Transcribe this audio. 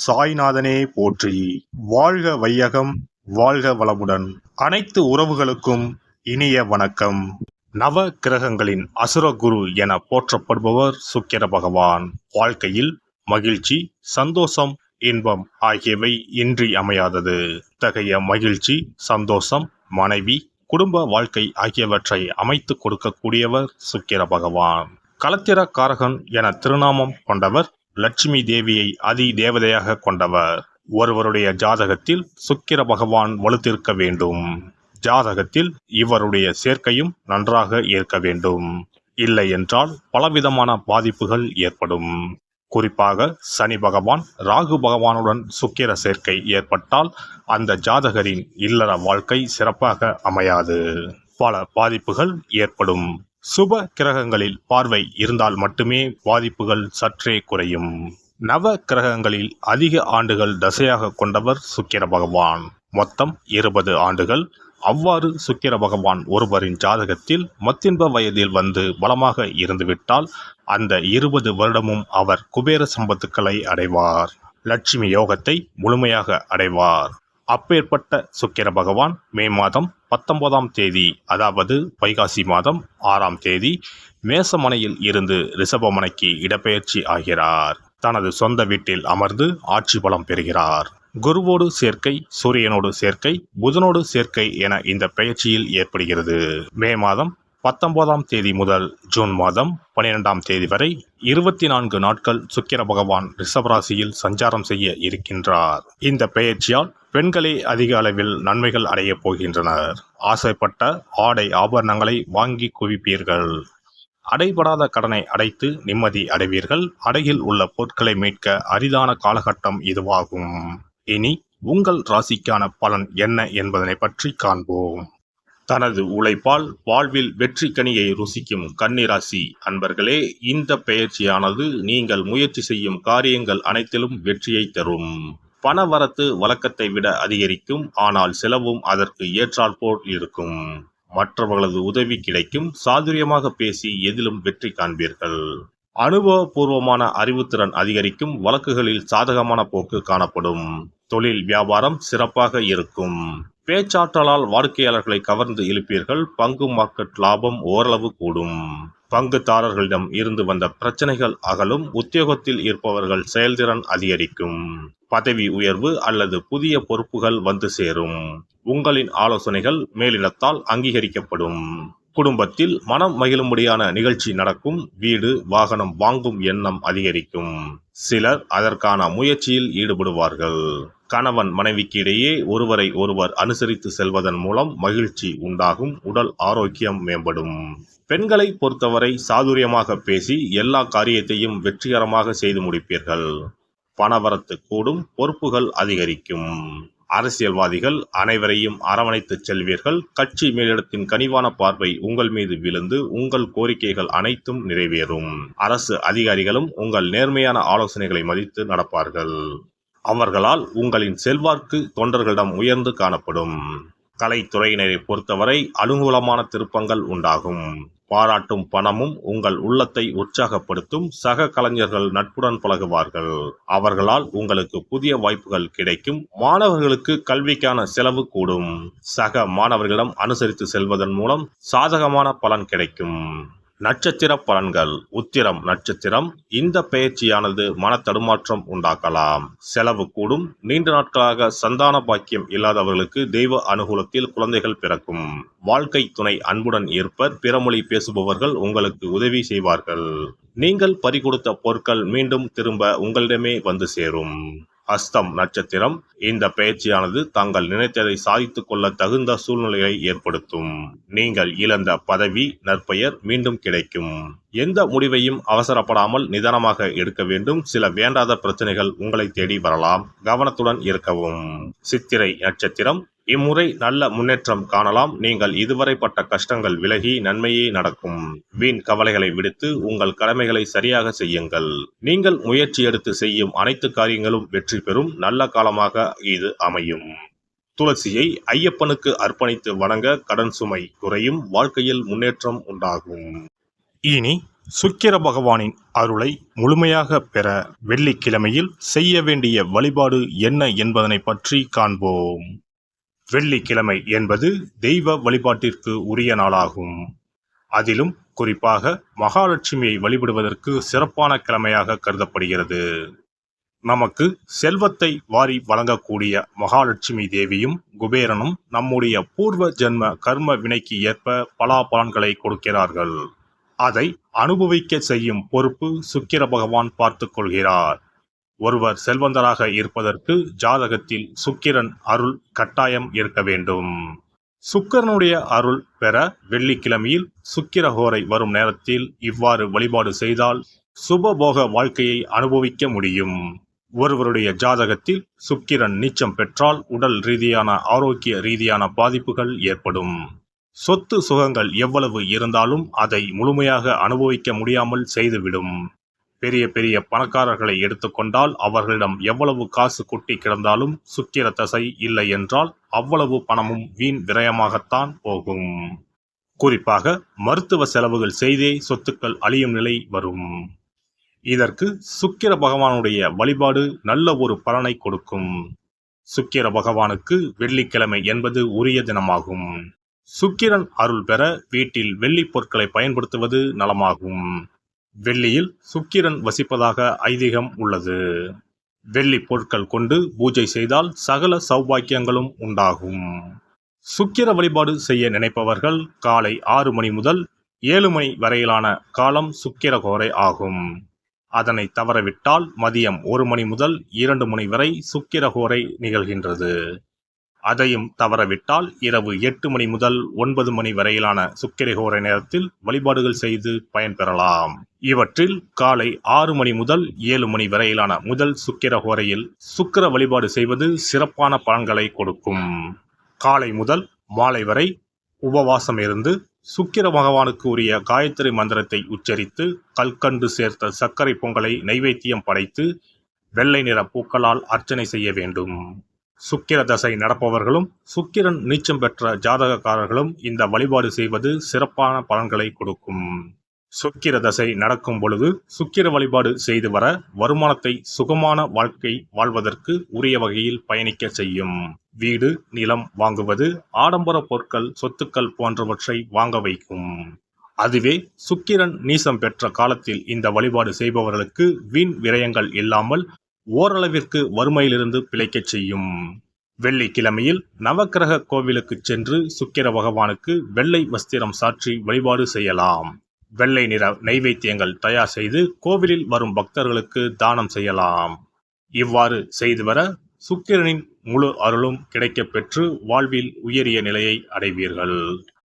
சாய்நாதனே போற்றி. வாழ்க வையகம், வாழ்க வளமுடன். அனைத்து உறவுகளுக்கும் இனிய வணக்கம். நவ கிரகங்களின் அசுரகுரு என போற்றப்படுபவர் சுக்கிர பகவான். வாழ்க்கையில் மகிழ்ச்சி, சந்தோஷம், இன்பம் ஆகியவை இன்றி அமையாதது. இத்தகைய மகிழ்ச்சி, சந்தோஷம், மனைவி, குடும்ப வாழ்க்கை ஆகியவற்றை அமைத்து கொடுக்கக்கூடியவர் சுக்கிர பகவான். களத்திர காரகன் என திருநாமம் கொண்டவர். லட்சுமி தேவியை அதி தேவதையாக கொண்டவர். ஒருவருடைய ஜாதகத்தில் சுக்கிர பகவான் வலுத்திருக்க வேண்டும். ஜாதகத்தில் இவருடைய சேர்க்கையும் நன்றாக இருக்க வேண்டும். இல்லை என்றால் பலவிதமான பாதிப்புகள் ஏற்படும். குறிப்பாக சனி பகவான், ராகு பகவானுடன் சுக்கிர சேர்க்கை ஏற்பட்டால் அந்த ஜாதகரின் இல்லற வாழ்க்கை சிறப்பாக அமையாது. பல பாதிப்புகள் ஏற்படும். சுப கிரகங்களில் பார்வை இருந்தால் மட்டுமே பாதிப்புகள் சற்றே குறையும். நவ கிரகங்களில் அதிக ஆண்டுகள் தசையாக கொண்டவர் சுக்கிர பகவான். மொத்தம் 20 ஆண்டுகள். அவ்வாறு சுக்கிர பகவான் ஒருவரின் ஜாதகத்தில் மத்தின்ப வயதில் வந்து பலமாக இருந்துவிட்டால் அந்த 20 வருடமும் அவர் குபேர சம்பத்துக்களை அடைவார். லட்சுமி யோகத்தை முழுமையாக அடைவார். அப்பேற்பட்ட சுக்கிர பகவான் மே மாதம் 19ஆம் தேதி, அதாவது வைகாசி மாதம் 6ஆம் தேதி மேசமனையில் இருந்து ரிஷபமனைக்கு இடப்பெயர்ச்சி ஆகிறார். தனது சொந்த வீட்டில் அமர்ந்து ஆட்சி பலம் பெறுகிறார். குருவோடு சேர்க்கை, சூரியனோடு சேர்க்கை, புதனோடு சேர்க்கை என இந்த பெயர்ச்சியில் ஏற்படுகிறது. மே மாதம் 19ஆம் தேதி முதல் ஜூன் மாதம் 12ஆம் தேதி வரை 24 நாட்கள் சுக்கிர பகவான் ரிஷபராசியில் சஞ்சாரம் செய்ய இருக்கின்றார். இந்த பெயர்ச்சியால் பெண்களே அதிக அளவில் நன்மைகள் அடைய போகின்றனர். ஆசைப்பட்ட ஆடை ஆபரணங்களை வாங்கி குவிப்பீர்கள். அடைபடாத கடனை அடைத்து நிம்மதி அடைவீர்கள். அடையில் உள்ள பொருட்களை மீட்க அரிதான காலகட்டம் இதுவாகும். இனி உங்கள் ராசிக்கான பலன் என்ன என்பதனை பற்றி காண்போம். தனது உழைப்பால் வாழ்வில் வெற்றி கனியை ருசிக்கும் கன்னிராசி அன்பர்களே, இந்த பெயர்ச்சியானது நீங்கள் முயற்சி செய்யும் காரியங்கள் அனைத்திலும் வெற்றியை தரும். பணவரத்து வழக்கத்தை விட அதிகரிக்கும். ஆனால் செலவும் அதற்கு ஏற்றாற்போல் இருக்கும். மற்றவர்களது உதவி கிடைக்கும். சாதுரியமாக பேசி எதிலும் வெற்றி காண்பீர்கள். அனுபவபூர்வமான அறிவுத்திறன் அதிகரிக்கும். வழக்குகளில் சாதகமான போக்கு காணப்படும். தொழில் வியாபாரம் சிறப்பாக இருக்கும். பேச்சாற்றலால் வாடிக்கையாளர்களை கவர்ந்து இழுப்பீர்கள். பங்கு மார்க்கெட் லாபம் ஓரளவு கூடும். பங்குதாரர்களிடம் இருந்து வந்த பிரச்சனைகள் அகலும். உத்தியோகத்தில் இருப்பவர்கள் செயல்திறன் அதிகரிக்கும். பதவி உயர்வு அல்லது புதிய பொறுப்புகள் வந்து சேரும். உங்களின் ஆலோசனைகள் மேலிடத்தால் அங்கீகரிக்கப்படும். குடும்பத்தில் மனம் மகிழும்படியான நிகழ்ச்சி நடக்கும். வீடு, வாகனம் வாங்கும் எண்ணம் அதிகரிக்கும். சிலர் அதற்கான முயற்சியில் ஈடுபடுவார்கள். கணவன் மனைவிக்கு இடையே ஒருவரை ஒருவர் அனுசரித்து செல்வதன் மூலம் மகிழ்ச்சி உண்டாகும். உடல் ஆரோக்கியம் மேம்படும். பெண்களை பொறுத்தவரை சாதுரியமாக பேசி எல்லா காரியத்தையும் வெற்றிகரமாக செய்து முடிப்பீர்கள். பணவரத்து கூடும். பொறுப்புகள் அதிகரிக்கும். அரசியல்வாதிகள் அனைவரையும் அரவணைத்து செல்வீர்கள். கட்சி மேலிடத்தின் கனிவான பார்வை உங்கள் மீது விழுந்து உங்கள் கோரிக்கைகள் அனைத்தும் நிறைவேறும். அரசு அதிகாரிகளும் உங்கள் நேர்மையான ஆலோசனைகளை மதித்து நடப்பார்கள். அவர்களால் உங்களின் செல்வாக்கு தொண்டர்களிடம் உயர்ந்து காணப்படும். கலைத்துறையினரை பொறுத்தவரை அனுகூலமான திருப்பங்கள் உண்டாகும். பாராட்டும் பணமும் உங்கள் உள்ளத்தை உற்சாகப்படுத்தும். சக கலைஞர்கள் நட்புடன் பழகுவார்கள். அவர்களால் உங்களுக்கு புதிய வாய்ப்புகள் கிடைக்கும். மாணவர்களுக்கு கல்விக்கான செலவு கூடும். சக மாணவர்களிடம் அனுசரித்து செல்வதன் மூலம் சாதகமான பலன் கிடைக்கும். நட்சத்திர பலன்கள். உத்திரம் நட்சத்திரம். இந்த பெயர்ச்சியானது மன தடுமாற்றம் உண்டாக்கலாம். செலவு கூடும். நீண்ட நாட்களாக சந்தான பாக்கியம் இல்லாதவர்களுக்கு தெய்வ அனுகூலத்தில் குழந்தைகள் பிறக்கும். வாழ்க்கை துணை அன்புடன் இருப்பர். பிறமொழி பேசுபவர்கள் உங்களுக்கு உதவி செய்வார்கள். நீங்கள் பறிகொடுத்த பொருட்கள் மீண்டும் திரும்ப உங்களிடமே வந்து சேரும். அஸ்தம் நட்சத்திரம். இந்த பெயர்ச்சியானது தாங்கள் நினைத்ததை சாதித்துக் கொள்ள தகுந்த சூழ்நிலையை ஏற்படுத்தும். நீங்கள் இழந்த பதவி, நற்பெயர் மீண்டும் கிடைக்கும். எந்த முடிவையும் அவசரப்படாமல் நிதானமாக எடுக்க வேண்டும். சில வேண்டாத பிரச்சனைகள் உங்களை தேடி வரலாம். கவனத்துடன் இருக்கவும். சித்திரை நட்சத்திரம். இம்முறை நல்ல முன்னேற்றம் காணலாம். நீங்கள் இதுவரை பட்ட கஷ்டங்கள் விலகி நன்மையே நடக்கும். வீண் கவலைகளை விடுத்து உங்கள் கடமைகளை சரியாக செய்யுங்கள். நீங்கள் முயற்சி எடுத்து செய்யும் அனைத்து காரியங்களும் வெற்றி பெறும். நல்ல காலமாக இது அமையும். துளசியை ஐயப்பனுக்கு அர்ப்பணித்து வணங்க கடன் சுமை குறையும். வாழ்க்கையில் முன்னேற்றம் உண்டாகும். இனி சுக்கிர பகவானின் அருளை முழுமையாக பெற வெள்ளிக்கிழமையில் செய்ய வேண்டிய வழிபாடு என்ன என்பதனை பற்றி காண்போம். வெள்ளிக்கிழமை என்பது தெய்வ வழிபாட்டிற்கு உரிய நாளாகும். அதிலும் குறிப்பாக மகாலட்சுமியை வழிபடுவதற்கு சிறப்பான கிழமையாக கருதப்படுகிறது. நமக்கு செல்வத்தை வாரி வழங்கக்கூடிய மகாலட்சுமி தேவியும் குபேரனும் நம்முடைய பூர்வ ஜென்ம கர்ம வினைக்கு ஏற்ப பலாபலன்களை கொடுக்கிறார்கள். அதை அனுபவிக்க செய்யும் பொறுப்பு சுக்கிர பகவான் பார்த்து கொள்கிறார். ஒருவர் செல்வந்தராக இருப்பதற்கு ஜாதகத்தில் சுக்கிரன் அருள் கட்டாயம் இருக்க வேண்டும். சுக்கிரனுடைய அருள் பெற வெள்ளிக்கிழமையில் சுக்கிரஹோரை வரும் நேரத்தில் இவ்வாறு வழிபாடு செய்தால் சுபபோக வாழ்க்கையை அனுபவிக்க முடியும். ஒருவருடைய ஜாதகத்தில் சுக்கிரன் நீச்சம் பெற்றால் உடல் ரீதியான ஆரோக்கிய ரீதியான பாதிப்புகள் ஏற்படும். சொத்து சுகங்கள் எவ்வளவு இருந்தாலும் அதை முழுமையாக அனுபவிக்க முடியாமல் செய்துவிடும். பெரிய பெரிய பணக்காரர்களை எடுத்துக்கொண்டால் அவர்களிடம் எவ்வளவு காசு கொட்டி கிடந்தாலும் சுக்கிர தசை இல்லை என்றால் அவ்வளவு பணமும் வீண் விரயமாகத்தான் போகும். குறிப்பாக மருத்துவ செலவுகள் செய்தே சொத்துக்கள் அழியும் நிலை வரும். இதற்கு சுக்கிர பகவானுடைய வழிபாடு நல்ல ஒரு பலனை கொடுக்கும். சுக்கிர பகவானுக்கு வெள்ளிக்கிழமை என்பது உரிய தினமாகும். சுக்கிரன் அருள் பெற வீட்டில் வெள்ளி பொருட்களை பயன்படுத்துவது நலமாகும். வெள்ளியில் சுக்கிரன் வசிப்பதாக ஐதீகம் உள்ளது. வெள்ளி பொருட்கள் கொண்டு பூஜை செய்தால் சகல சௌபாக்கியங்களும் உண்டாகும். சுக்கிர வழிபாடு செய்ய நினைப்பவர்கள் காலை 6 மணி முதல் 7 மணி வரையிலான காலம் சுக்கிரஹோரை ஆகும். அதனை தவறவிட்டால் மதியம் 1 மணி முதல் 2 மணி வரை சுக்கிரஹோரை நிகழ்கின்றது. அதையும் தவறவிட்டால் இரவு 8 மணி முதல் 9 மணி வரையிலான சுக்கிரஹோரை நேரத்தில் வழிபாடுகள் செய்து பயன்பெறலாம். இவற்றில் காலை 6 மணி முதல் 7 மணி வரையிலான முதல் சுக்கிரஹோரையில் சுக்கிர வழிபாடு செய்வது சிறப்பான பலன்களை கொடுக்கும். காலை முதல் மாலை வரை உபவாசம் இருந்து சுக்கிர பகவானுக்கு உரிய காயத்ரி மந்திரத்தை உச்சரித்து கல்கண்டு சேர்த்த சர்க்கரை பொங்கலை நைவேத்தியம் படைத்து வெள்ளை நிற பூக்களால் அர்ச்சனை செய்ய வேண்டும். சுக்கிர தசை நடப்பவர்களும் சுக்கிரன் நீச்சம் பெற்ற ஜாதகக்காரர்களும் இந்த வழிபாடு செய்வது சிறப்பான பலன்களை கொடுக்கும். சுக்கிர தசை நடக்கும் பொழுது சுக்கிர வழிபாடு செய்து வர வருமானத்தை சுகமான வாழ்க்கை வாழ்வதற்கு உரிய வகையில் பயணிக்க செய்யும். வீடு நிலம் வாங்குவது, ஆடம்பர பொருட்கள் சொத்துக்கள் போன்றவற்றை வாங்க வைக்கும். அதுவே சுக்கிரன் நீசம் பெற்ற காலத்தில் இந்த வழிபாடு செய்பவர்களுக்கு வீண் விரயங்கள் இல்லாமல் ஓரளவிற்கு வறுமையிலிருந்து பிழைக்கச் செய்யும். வெள்ளிக்கிழமையில் நவக்கிரக கோவிலுக்கு சென்று சுக்கிர பகவானுக்கு வெள்ளை வஸ்திரம் சாற்றி வழிபாடு செய்யலாம். வெள்ளை நிற நைவேத்தியங்கள் தயார் செய்து கோவிலில் வரும் பக்தர்களுக்கு தானம் செய்யலாம். இவ்வாறு செய்து வர சுக்கிரனின் முழு அருளும் கிடைக்கப் பெற்று வாழ்வில் உயரிய நிலையை அடைவீர்கள்.